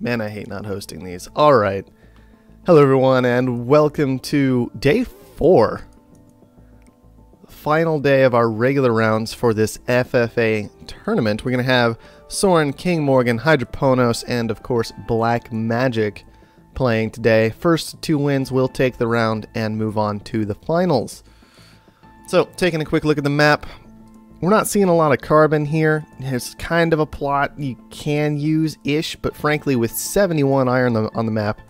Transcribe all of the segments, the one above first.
Man, I hate not hosting these. Alright. Hello everyone and welcome to day 4. Final day of our regular rounds for this FFA tournament. We're going to have Soren, King Morgan, Hydroponos, and of course Black Magic playing today. First 2 wins will take the round and move on to the finals. So, taking a quick look at the map. We're not seeing a lot of carbon here. It's kind of a plot you can use-ish, but frankly with 71 iron on the map,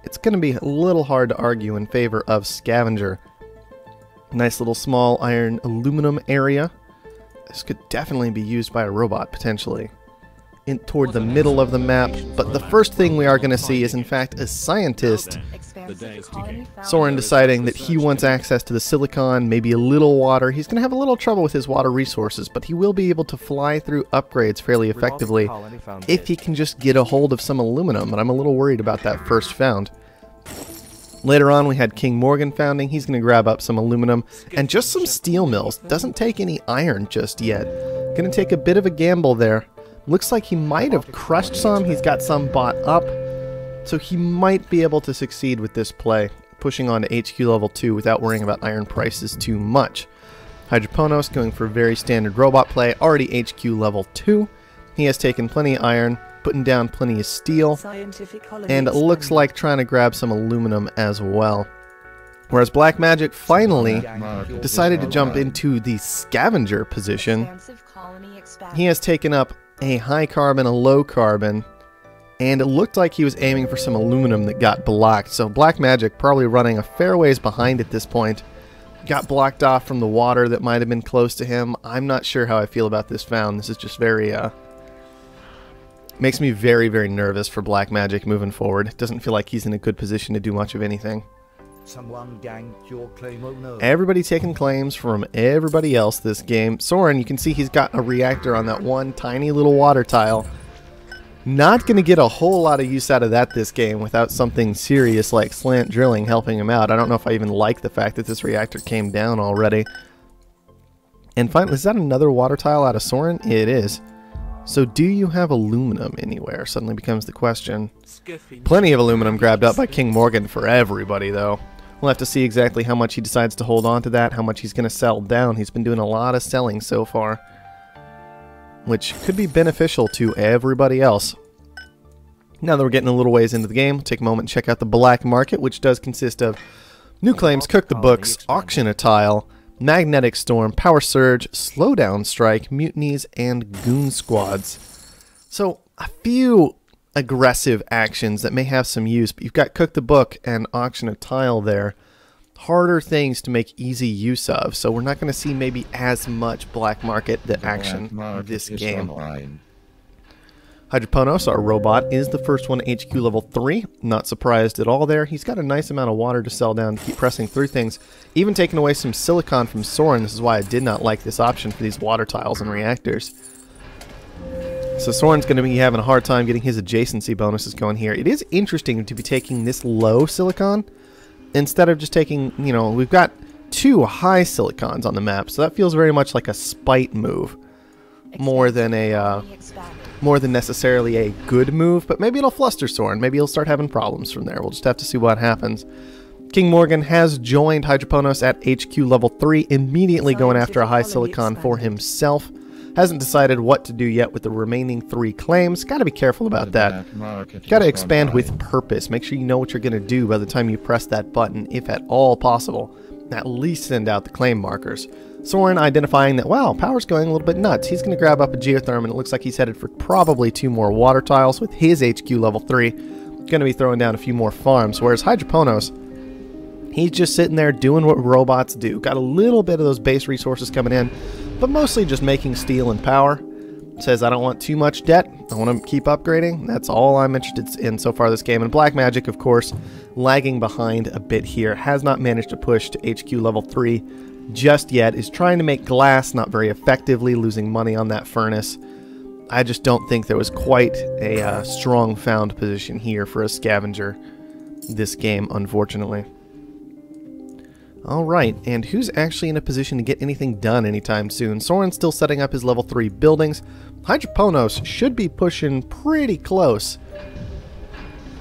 it's going to be a little hard to argue in favor of Scavenger. Nice little small iron aluminum area. This could definitely be used by a robot, potentially. Toward the middle of the map, but the first thing we are going to see is in fact a scientist, Soren, deciding that he wants access to the silicon, maybe a little water. He's going to have a little trouble with his water resources, but he will be able to fly through upgrades fairly effectively if he can just get a hold of some aluminum, and I'm a little worried about that first found. Later on we had King Morgan founding. He's going to grab up some aluminum and just some steel mills. Doesn't take any iron just yet. Going to take a bit of a gamble there. Looks like he might have crushed some. He's got some bought up. So he might be able to succeed with this play, pushing on to HQ level 2 without worrying about iron prices too much. Hydroponos going for a very standard robot play, already HQ level 2. He has taken plenty of iron, putting down plenty of steel, and it looks like trying to grab some aluminum as well. Whereas Black Magic finally decided to jump into the scavenger position. He has taken up a high carbon, a low carbon, and it looked like he was aiming for some aluminum that got blocked. So Black Magic probably running a fair ways behind at this point. Got blocked off from the water that might have been close to him. I'm not sure how I feel about this found. This is just very, makes me very, very nervous for Black Magic moving forward. Doesn't feel like he's in a good position to do much of anything. Everybody taking claims from everybody else this game. Soren, you can see he's got a reactor on that one tiny little water tile. Not going to get a whole lot of use out of that this game without something serious like slant drilling helping him out. I don't know if I even like the fact that this reactor came down already. And finally, is that another water tile out of Soren? It is. So do you have aluminum anywhere? Suddenly becomes the question. Plenty of aluminum grabbed up by King Morgan for everybody though. We'll have to see exactly how much he decides to hold on to that, how much he's going to sell down. He's been doing a lot of selling so far, which could be beneficial to everybody else. Now that we're getting a little ways into the game, we'll take a moment and check out the black market, which does consist of new claims, cook the books, auction a tile, magnetic storm, power surge, slowdown strike, mutinies, and goon squads. So a few aggressive actions that may have some use, but you've got cook the book and auction a tile there. Harder things to make easy use of, so we're not going to see maybe as much black market action this game. Hydroponos, our robot, is the first one HQ level 3. Not surprised at all there. He's got a nice amount of water to sell down to keep pressing through things. Even taking away some silicon from Soren. This is why I did not like this option for these water tiles and reactors. So Soren's going to be having a hard time getting his adjacency bonuses going here. It is interesting to be taking this low silicon instead of just taking, you know, we've got 2 high silicons on the map, so that feels very much like a spite move more than necessarily a good move, but maybe it'll fluster Soren. Maybe he'll start having problems from there. We'll just have to see what happens. King Morgan has joined Hydroponos at HQ level 3, immediately going after a high silicon for himself. Hasn't decided what to do yet with the remaining 3 claims. Got to be careful about that. Got to expand with purpose. Make sure you know what you're going to do by the time you press that button, if at all possible. At least send out the claim markers. Soren identifying that, wow, power's going a little bit nuts. He's going to grab up a geotherm, and it looks like he's headed for probably 2 more water tiles with his HQ level 3. Going to be throwing down a few more farms, whereas Hydroponos, he's just sitting there doing what robots do. Got a little bit of those base resources coming in, but mostly just making steel and power. Says, I don't want too much debt. I want to keep upgrading. That's all I'm interested in so far this game. And Black Magic, of course, lagging behind a bit here. Has not managed to push to HQ level 3 just yet. Is trying to make glass, not very effectively, losing money on that furnace. I just don't think there was quite a strong found position here for a scavenger this game, unfortunately. Alright, and who's actually in a position to get anything done anytime soon? Soren's still setting up his level 3 buildings. Hydroponos should be pushing pretty close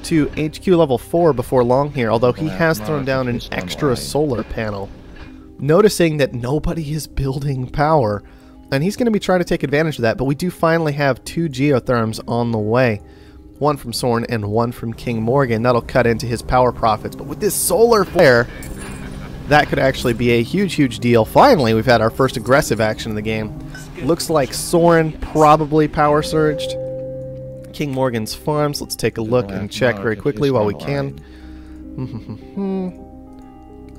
to HQ level 4 before long here, although he has thrown down an extra solar panel. Noticing that nobody is building power, and he's going to be trying to take advantage of that, but we do finally have 2 geotherms on the way. One from Soren and one from King Morgan. That'll cut into his power profits, but with this solar flare, that could actually be a huge, huge deal. Finally, we've had our first aggressive action in the game. Looks like Soren probably power surged King Morgan's farms. Let's take a look and check very quickly while we can.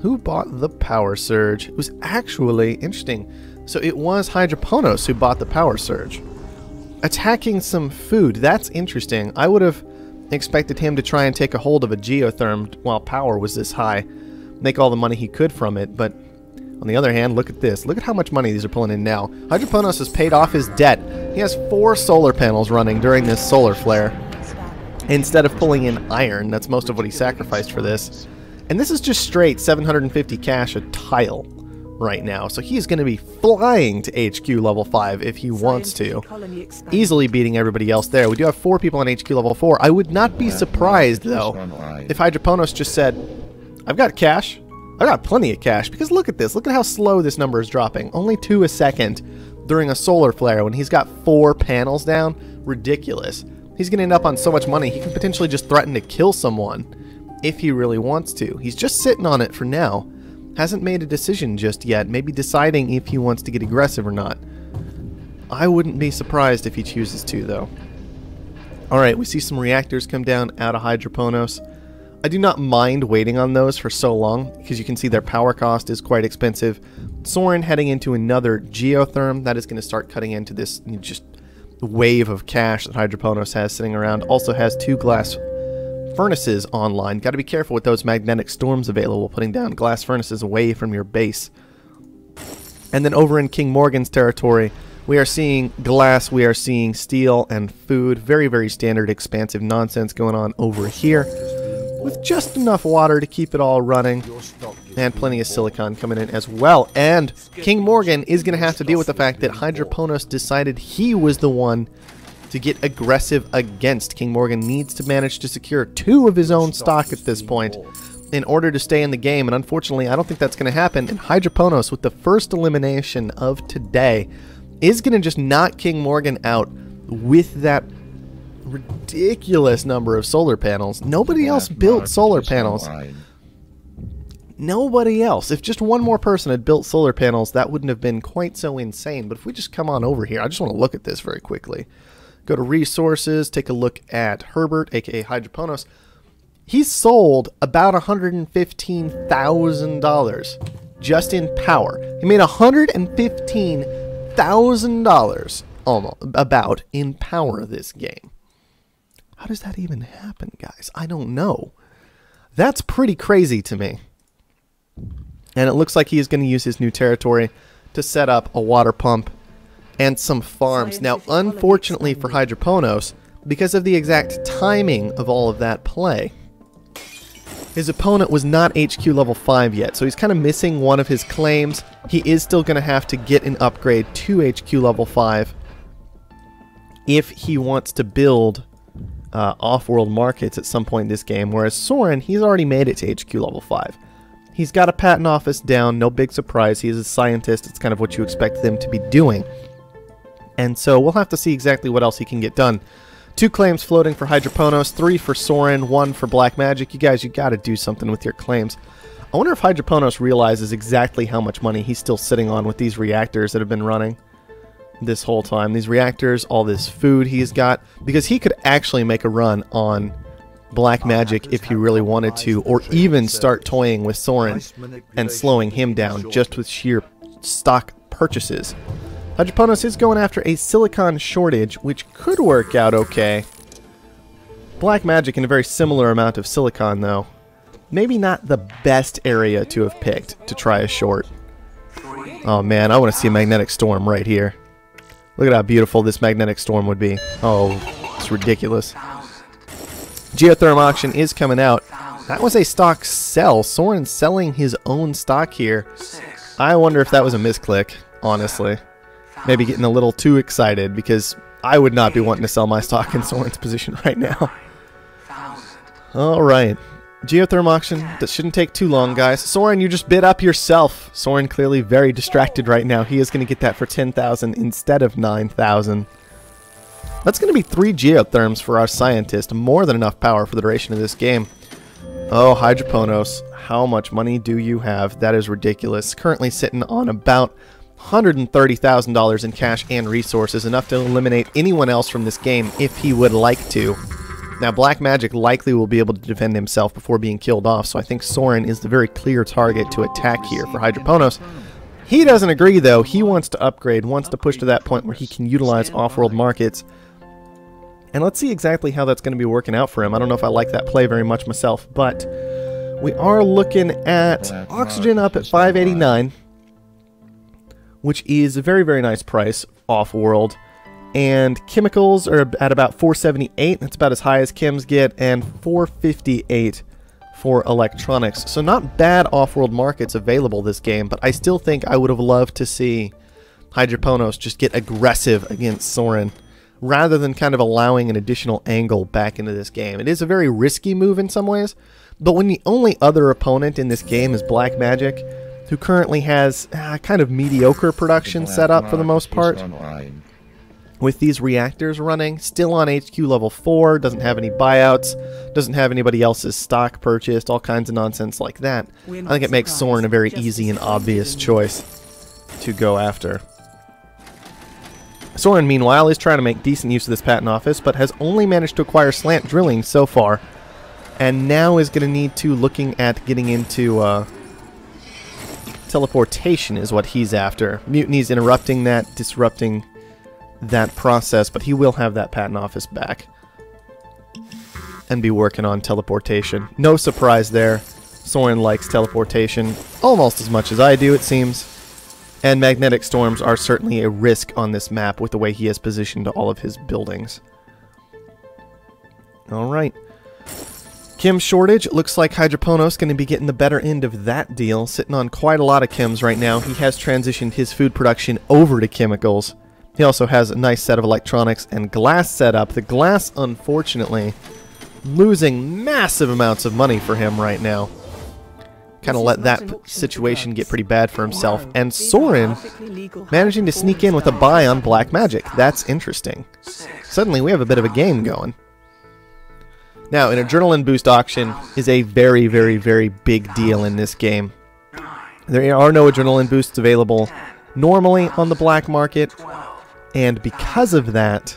Who bought the power surge? It was actually interesting. So it was Hydroponos who bought the power surge. Attacking some food. That's interesting. I would have expected him to try and take a hold of a geotherm while power was this high. Make all the money he could from it, but on the other hand, look at this. Look at how much money these are pulling in now. Hydroponos has paid off his debt. He has 4 solar panels running during this solar flare instead of pulling in iron. That's most of what he sacrificed for this. And this is just straight 750 cash a tile right now. So he's going to be flying to HQ level 5 if he wants to. Easily beating everybody else there. We do have 4 people on HQ level 4. I would not be surprised, though, if Hydroponos just said, I've got cash. I've got plenty of cash, because look at this. Look at how slow this number is dropping. Only 2 a second during a solar flare when he's got 4 panels down. Ridiculous. He's going to end up on so much money, he can potentially just threaten to kill someone if he really wants to. He's just sitting on it for now. Hasn't made a decision just yet. Maybe deciding if he wants to get aggressive or not. I wouldn't be surprised if he chooses to, though. Alright, we see some reactors come down out of Hydroponos. I do not mind waiting on those for so long, because you can see their power cost is quite expensive. Soren heading into another geotherm. That is going to start cutting into this just wave of cash that Hydroponos has sitting around. Also has 2 glass furnaces online. Got to be careful with those magnetic storms available, putting down glass furnaces away from your base. And then over in King Morgan's territory, we are seeing glass, we are seeing steel and food. Very, very standard, expansive nonsense going on over here, with just enough water to keep it all running, and plenty of silicon coming in as well. And King Morgan is going to have to deal with the fact that Hydroponos decided he was the one to get aggressive against. King Morgan needs to manage to secure 2 of his own stock at this point in order to stay in the game, and unfortunately I don't think that's going to happen. And Hydroponos, with the first elimination of today, is going to just knock King Morgan out with that ridiculous number of solar panels. Nobody else built solar panels. Nobody else. If just one more person had built solar panels, that wouldn't have been quite so insane. But if we just come on over here, I just want to look at this very quickly. Go to resources, take a look at Herbert, aka Hydroponos. He's sold about $115,000 just in power. He made $115,000 almost about in power this game. How does that even happen, guys? I don't know. That's pretty crazy to me. And it looks like he is going to use his new territory to set up a water pump and some farms. Now, unfortunately for Hydroponos, because of the exact timing of all of that play, his opponent was not HQ level 5 yet, so he's kind of missing one of his claims. He is still going to have to get an upgrade to HQ level 5 if he wants to build off-world markets at some point in this game, whereas Soren, he's already made it to HQ level 5. He's got a patent office down, no big surprise. He is a scientist. It's kind of what you expect them to be doing. And so we'll have to see exactly what else he can get done. 2 claims floating for Hydroponos, 3 for Soren, 1 for Black Magic. You guys, you got to do something with your claims. I wonder if Hydroponos realizes exactly how much money he's still sitting on with these reactors that have been running this whole time. These reactors, all this food he's got, because he could actually make a run on Black Magic if he really wanted to, or even start toying with Soren and slowing him down just with sheer stock purchases. Hydroponos is going after a silicon shortage, which could work out okay. Black Magic in a very similar amount of silicon, though. Maybe not the best area to have picked to try a short. Oh man, I want to see a magnetic storm right here. Look at how beautiful this magnetic storm would be. Oh, it's ridiculous. Geotherm auction is coming out. That was a stock sell. Soren selling his own stock here. I wonder if that was a misclick, honestly. Maybe getting a little too excited, because I would not be wanting to sell my stock in Soren's position right now. Alright. Geotherm auction. That shouldn't take too long, guys. Soren, you just bid up yourself. Soren clearly very distracted right now. He is going to get that for 10,000 instead of 9,000. That's going to be 3 geotherms for our scientist. More than enough power for the duration of this game. Oh, Hydroponos. How much money do you have? That is ridiculous. Currently sitting on about $130,000 in cash and resources. Enough to eliminate anyone else from this game if he would like to. Now, Black Magic likely will be able to defend himself before being killed off, so I think Soren is the very clear target to attack here for Hydroponos. He doesn't agree, though. He wants to upgrade, wants to push to that point where he can utilize off-world markets. And let's see exactly how that's going to be working out for him. I don't know if I like that play very much myself, but we are looking at oxygen up at 589, which is a very, very nice price off-world. And chemicals are at about 478. That's about as high as chems get, and 458 for electronics. So not bad off-world markets available this game, but I still think I would have loved to see Hydroponos just get aggressive against Soren, rather than kind of allowing an additional angle back into this game. It is a very risky move in some ways, but when the only other opponent in this game is Black Magic, who currently has kind of mediocre production set up for the most part, with these reactors running, still on HQ level 4, doesn't have any buyouts, doesn't have anybody else's stock purchased, all kinds of nonsense like that. I think it makes Soren a very easy and obvious choice to go after. Soren, meanwhile, is trying to make decent use of this patent office, but has only managed to acquire slant drilling so far, and now is going to need to looking at getting into teleportation is what he's after. Mutiny's interrupting that, disrupting that process, but he will have that patent office back and be working on teleportation. No surprise there. Soren likes teleportation almost as much as I do, it seems. And magnetic storms are certainly a risk on this map with the way he has positioned all of his buildings. Alright. Chem shortage. It looks like Hydroponos going to be getting the better end of that deal. Sitting on quite a lot of chems right now. He has transitioned his food production over to chemicals. He also has a nice set of electronics and glass set up. The glass, unfortunately, losing massive amounts of money for him right now. Kind of let that situation get pretty bad for himself. And Soren managing to sneak in with a buy on Black Magic. That's interesting. Suddenly we have a bit of a game going. Now, an adrenaline boost auction is a very, very, very big deal in this game. There are no adrenaline boosts available normally on the black market. And because of that,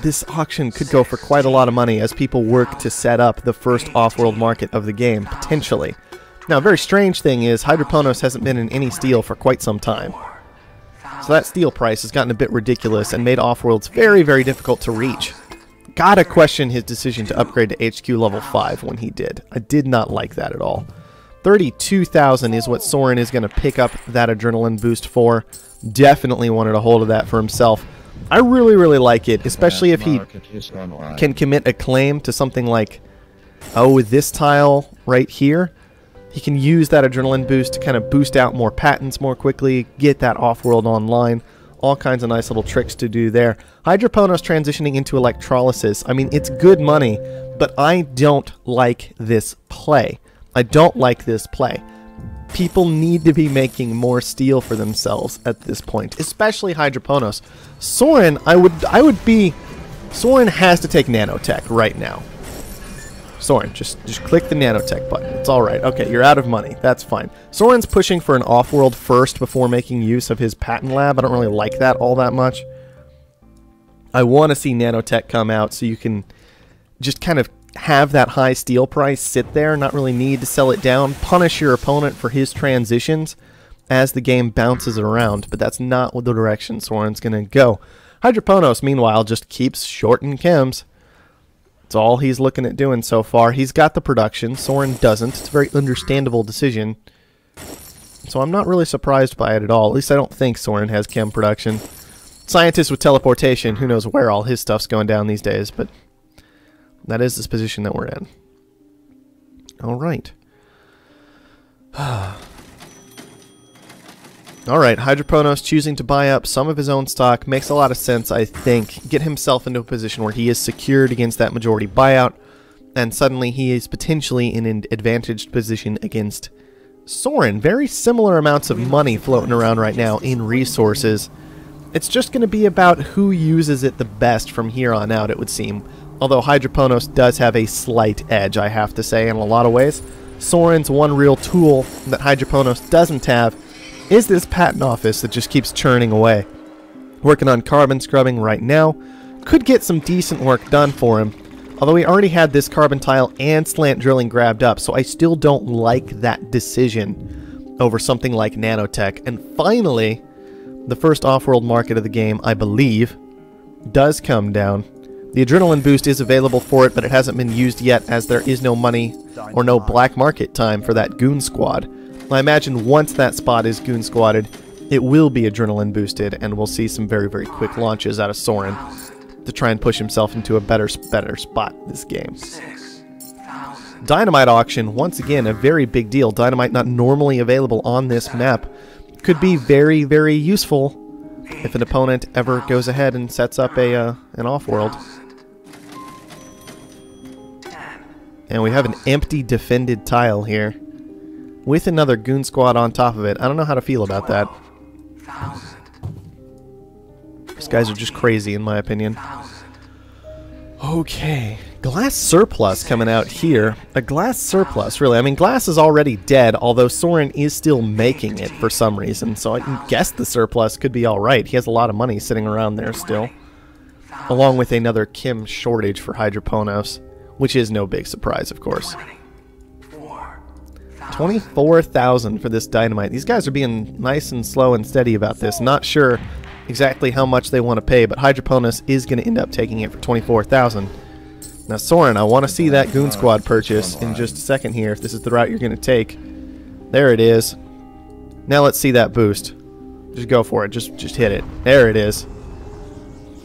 this auction could go for quite a lot of money as people work to set up the first off-world market of the game, potentially. Now, a very strange thing is Hydroponos hasn't been in any steel for quite some time. So that steel price has gotten a bit ridiculous and made off-worlds very, very difficult to reach. Gotta question his decision to upgrade to HQ level 5 when he did. I did not like that at all. 32,000 is what Soren is going to pick up that adrenaline boost for. Definitely wanted a hold of that for himself. I really, really like it, especially if he can commit a claim to something like, oh, this tile right here. He can use that adrenaline boost to kind of boost out more patents more quickly, get that off-world online. All kinds of nice little tricks to do there. Hydroponos transitioning into electrolysis. I mean, it's good money, but I don't like this play. I don't like this play. People need to be making more steel for themselves at this point, especially Hydroponos. Soren, Soren has to take nanotech right now. Soren, just click the nanotech button. It's alright. Okay, you're out of money. That's fine. Soren's pushing for an off-world first before making use of his patent lab. I don't really like that all that much. I want to see nanotech come out so you can just kind of have that high steel price sit there, not really need to sell it down, punish your opponent for his transitions as the game bounces around, but that's not the direction Soren's going to go. Hydroponos, meanwhile, just keeps shorting chems. That's all he's looking at doing so far. He's got the production. Soren doesn't. It's a very understandable decision. So I'm not really surprised by it at all. At least I don't think Soren has chem production. Scientist with teleportation. Who knows where all his stuff's going down these days, but that is the position that we're in. Alright. Alright, Hydroponos choosing to buy up some of his own stock makes a lot of sense, I think. Get himself into a position where he is secured against that majority buyout, and suddenly he is potentially in an advantaged position against Soren. Very similar amounts of money floating around right now in resources. It's just going to be about who uses it the best from here on out, it would seem. Although Hydroponos does have a slight edge, I have to say, in a lot of ways. Soren's one real tool that Hydroponos doesn't have is this patent office that just keeps churning away. Working on carbon scrubbing right now. Could get some decent work done for him. Although he already had this carbon tile and slant drilling grabbed up, so I still don't like that decision over something like nanotech. And finally, the first off-world market of the game, I believe, does come down. The adrenaline boost is available for it, but it hasn't been used yet as there is no money or no black market time for that goon squad. I imagine once that spot is goon squatted, it will be adrenaline boosted, and we'll see some very, very quick launches out of Soren to try and push himself into a better spot this game. Dynamite auction, once again, a very big deal. Dynamite not normally available on this map. Could be very, very useful if an opponent ever goes ahead and sets up an off-world. And we have an empty defended tile here with another goon squad on top of it. I don't know how to feel about that. These guys are just crazy in my opinion. Okay, glass surplus coming out here. A glass surplus, really. I mean, glass is already dead, although Soren is still making it for some reason, so I can guess the surplus could be alright. He has a lot of money sitting around there still. Along with another Kim shortage for Hydroponos, which is no big surprise, of course. 24,000 for this dynamite. These guys are being nice and slow and steady about this. Not sure exactly how much they want to pay, but Hydroponos is going to end up taking it for 24,000. Now, Soren, I want to see that goon squad purchase in just a second here, if this is the route you're going to take. There it is. Now let's see that boost. Just go for it. Just hit it. There it is.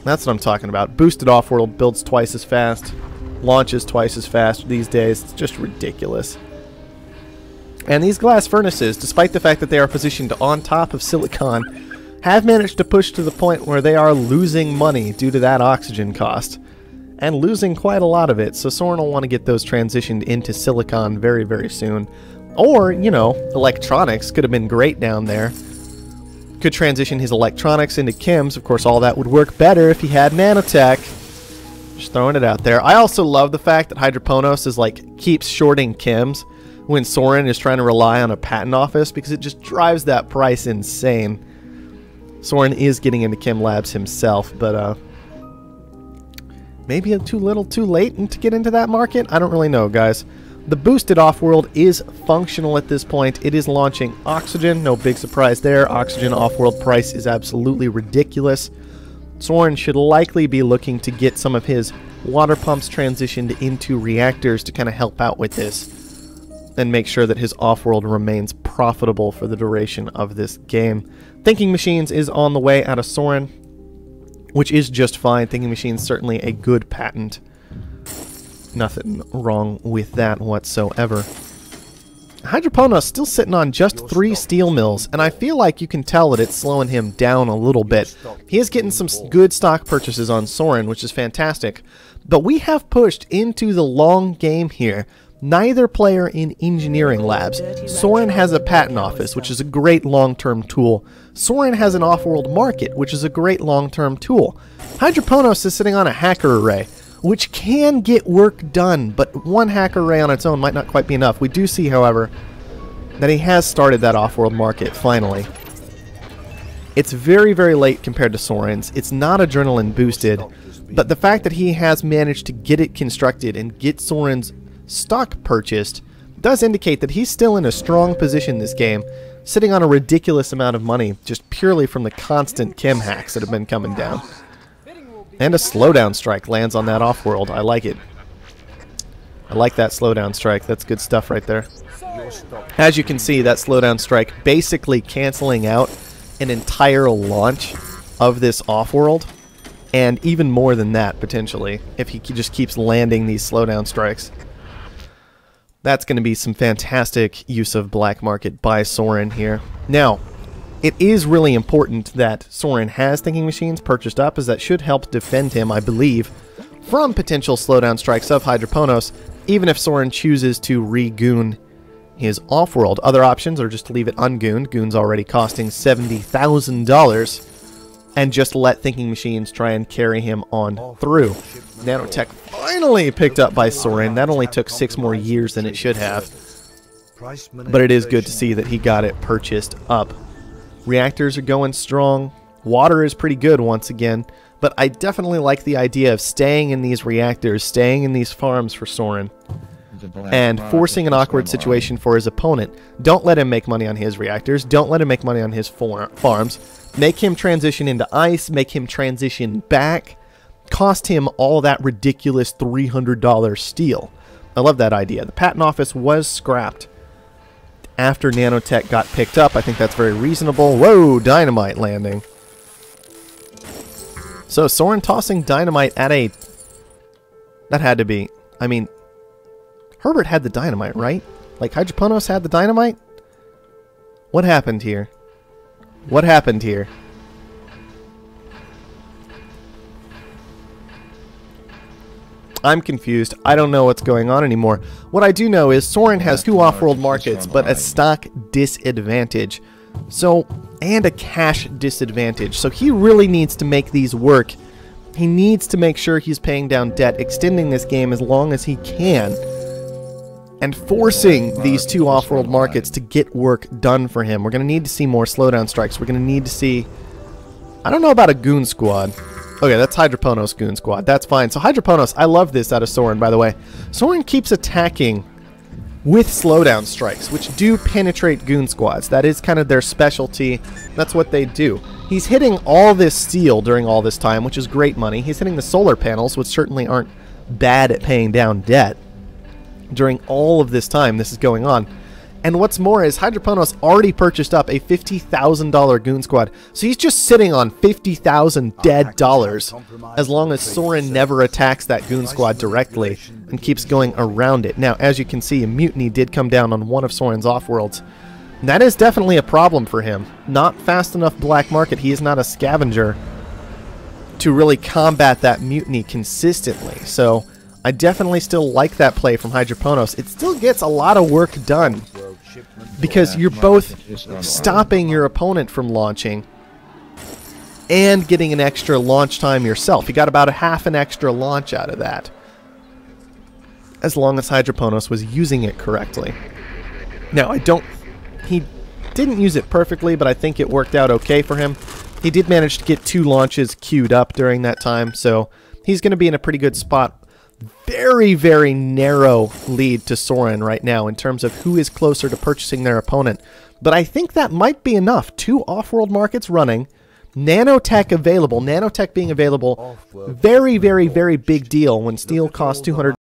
That's what I'm talking about. Boosted off-world builds twice as fast, launches twice as fast these days. It's just ridiculous. And these glass furnaces, despite the fact that they are positioned on top of silicon, have managed to push to the point where they are losing money due to that oxygen cost. And losing quite a lot of it, so Soren will want to get those transitioned into silicon very, very soon. Or, you know, electronics could have been great down there. Could transition his electronics into chems. Of course, all that would work better if he had nanotech. Just throwing it out there. I also love the fact that Hydroponos is like, keeps shorting chems when Soren is trying to rely on a patent office, because it just drives that price insane. Soren is getting into chem labs himself, but maybe too little too late to get into that market? I don't really know, guys. The boosted off-world is functional at this point. It is launching oxygen, no big surprise there. Oxygen off-world price is absolutely ridiculous. Soren should likely be looking to get some of his water pumps transitioned into reactors to kind of help out with this and make sure that his off-world remains profitable for the duration of this game. Thinking Machines is on the way out of Soren, which is just fine. Thinking Machines certainly a good patent. Nothing wrong with that whatsoever. Hydroponos still sitting on just 3 steel mills, and I feel like you can tell that it's slowing him down a little bit. He is getting some good stock purchases on Soren, which is fantastic, but we have pushed into the long game here. Neither player in engineering labs. Soren has a patent office, which is a great long-term tool. Soren has an off-world market, which is a great long-term tool. Hydroponos is sitting on a hacker array, which can get work done, but one hacker array on its own might not quite be enough. We do see, however, that he has started that off-world market, finally. It's very, very late compared to Soren's. It's not adrenaline boosted, but the fact that he has managed to get it constructed and get Soren's stock purchased does indicate that he's still in a strong position this game, sitting on a ridiculous amount of money just purely from the constant chem hacks that have been coming down. And a slowdown strike lands on that off-world. I like it. I like that slowdown strike. That's good stuff right there. As you can see, that slowdown strike basically canceling out an entire launch of this off-world, and even more than that potentially if he just keeps landing these slowdown strikes. That's going to be some fantastic use of black market by Soren here. Now, it is really important that Soren has thinking machines purchased up, as that should help defend him, I believe, from potential slowdown strikes of Hydroponos, even if Soren chooses to re-goon his Offworld. Other options are just to leave it ungooned. Goon's already costing $70,000, and just let thinking machines try and carry him on through. Nanotech finally picked up by Soren. That only took 6 more years than it should have, but it is good to see that he got it purchased up. Reactors are going strong. Water is pretty good once again, but I definitely like the idea of staying in these reactors, staying in these farms for Soren, and forcing an awkward situation for his opponent. Don't let him make money on his reactors. Don't let him make money on his farms. Make him transition into ice. Make him transition back. Cost him all that ridiculous $300 steel. I love that idea. The patent office was scrapped after Nanotech got picked up. I think that's very reasonable. Whoa, dynamite landing. So Soren tossing dynamite at a... That had to be... I mean, Herbert had the dynamite, right? Like, Hydroponos had the dynamite? What happened here? What happened here? I'm confused. I don't know what's going on anymore. What I do know is Soren has 2 Offworld markets, but a stock disadvantage. So, and a cash disadvantage. So he really needs to make these work. He needs to make sure he's paying down debt, extending this game as long as he can, and forcing these 2 Offworld markets to get work done for him. We're going to need to see more slowdown strikes. We're going to need to see... I don't know about a Goon Squad. Okay, that's Hydroponos Goon Squad. That's fine. So Hydroponos, I love this out of Soren, by the way. Soren keeps attacking with slowdown strikes, which do penetrate Goon Squads. That is kind of their specialty. That's what they do. He's hitting all this steel during all this time, which is great money. He's hitting the solar panels, which certainly aren't bad at paying down debt. During all of this time this is going on. And what's more is Hydroponos already purchased up a $50,000 Goon Squad. So he's just sitting on $50,000 dead dollars as long as Soren never attacks that Goon Squad directly and keeps going around it. Now, as you can see, a mutiny did come down on one of Soren's Offworlds. That is definitely a problem for him. Not fast enough black market. He is not a scavenger to really combat that mutiny consistently. So I definitely still like that play from Hydroponos. It still gets a lot of work done because you're both stopping your opponent from launching and getting an extra launch time yourself. You got about a half an extra launch out of that, as long as Hydroponos was using it correctly. Now, he didn't use it perfectly, but I think it worked out okay for him. He did manage to get 2 launches queued up during that time, so he's going to be in a pretty good spot. Very, very narrow lead to Soren right now in terms of who is closer to purchasing their opponent. But I think that might be enough. 2 Offworld markets running. Nanotech available. Nanotech being available. Very, very, very big deal when steel costs $200.